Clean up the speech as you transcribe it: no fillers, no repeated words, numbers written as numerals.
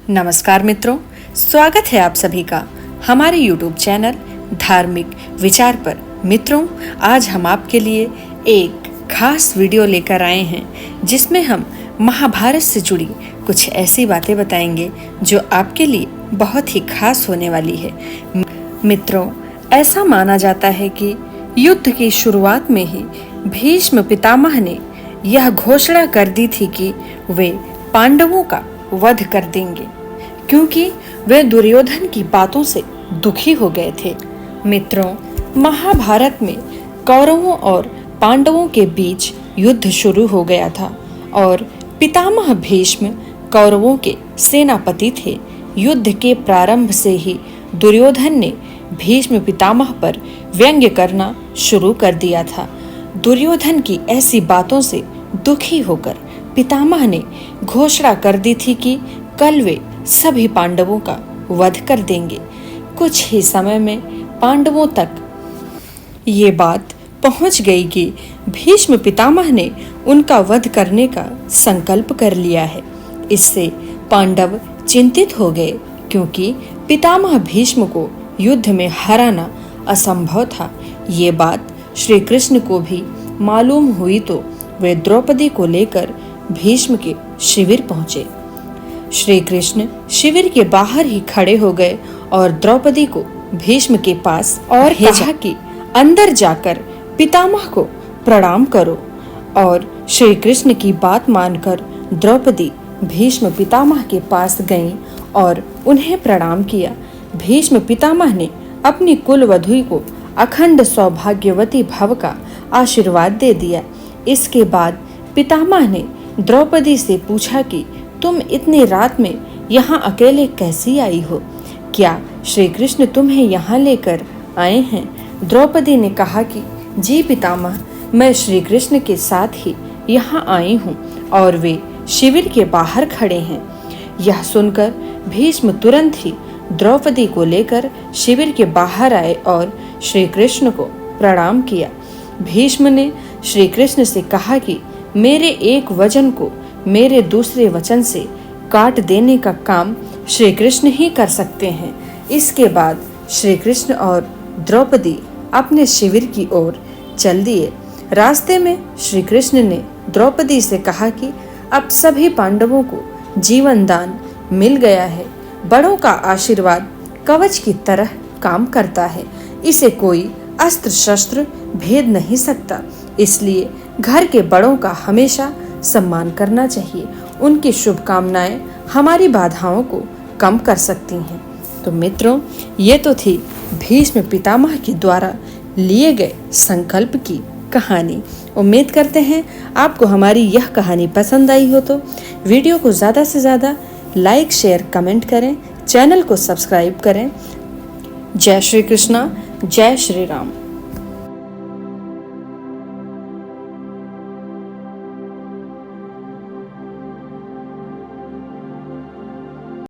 नमस्कार मित्रों, स्वागत है आप सभी का हमारे YouTube चैनल धार्मिक विचार पर। मित्रों, आज हम आपके लिए एक खास वीडियो लेकर आए हैं जिसमें हम महाभारत से जुड़ी कुछ ऐसी बातें बताएंगे जो आपके लिए बहुत ही खास होने वाली है। मित्रों, ऐसा माना जाता है कि युद्ध की शुरुआत में ही भीष्म पितामह ने यह घोषणा कर दी थी कि वे पांडवों का वध कर देंगे, क्योंकि वे दुर्योधन की बातों से दुखी हो गए थे। मित्रों, महाभारत में कौरवों और पांडवों के बीच युद्ध शुरू हो गया था और पितामह भीष्म कौरवों के सेनापति थे। युद्ध के प्रारंभ से ही दुर्योधन ने भीष्म पितामह पर व्यंग्य करना शुरू कर दिया था। दुर्योधन की ऐसी बातों से दुखी होकर पितामह ने घोषणा कर दी थी कि कल वे सभी पांडवों का वध कर देंगे। कुछ ही समय में पांडवों तक ये बात पहुंच गई कि भीष्म पितामह ने उनका वध करने का संकल्प कर लिया है। इससे पांडव चिंतित हो गए, क्योंकि पितामह भीष्म को युद्ध में हराना असंभव था। ये बात श्री कृष्ण को भी मालूम हुई तो वे द्रौपदी को लेकर भीष्म के शिविर पहुंचे। श्री कृष्ण शिविर के बाहर ही खड़े हो गए और द्रौपदी को भीष्म के पास और कहा कि अंदर जाकर पितामह को प्रणाम करो। और श्री कृष्ण की बात मानकर द्रौपदी भीष्म पितामह के पास गईं और उन्हें प्रणाम किया। भीष्म पितामह ने अपनी कुलवधू को अखंड सौभाग्यवती भव का आशीर्वाद दे दिया। इसके बाद पितामह ने द्रौपदी से पूछा कि तुम इतनी रात में यहाँ अकेले कैसी आई हो? क्या श्री कृष्ण तुम्हें यहाँ लेकर आए हैं? द्रौपदी ने कहा कि जी पितामह, मैं श्री कृष्ण के साथ ही यहाँ आई हूँ और वे शिविर के बाहर खड़े हैं। यह सुनकर भीष्म तुरंत ही द्रौपदी को लेकर शिविर के बाहर आए और श्री कृष्ण को प्रणाम किया। भीष्म ने श्री कृष्ण से कहा कि मेरे एक वचन को मेरे दूसरे वचन से काट देने का काम श्री कृष्ण ही कर सकते हैं। इसके बाद श्री कृष्ण और द्रौपदी अपने शिविर की ओर चल दिए। रास्ते में श्री कृष्ण ने द्रौपदी से कहा कि अब सभी पांडवों को जीवन दान मिल गया है। बड़ों का आशीर्वाद कवच की तरह काम करता है, इसे कोई अस्त्र शस्त्र भेद नहीं सकता। इसलिए घर के बड़ों का हमेशा सम्मान करना चाहिए। उनकी शुभकामनाएं हमारी बाधाओं को कम कर सकती हैं। तो मित्रों, ये तो थी भीष्म पितामह के द्वारा लिए गए संकल्प की कहानी। उम्मीद करते हैं आपको हमारी यह कहानी पसंद आई हो, तो वीडियो को ज़्यादा से ज़्यादा लाइक, शेयर, कमेंट करें, चैनल को सब्सक्राइब करें। जय श्री कृष्णा, जय श्री राम।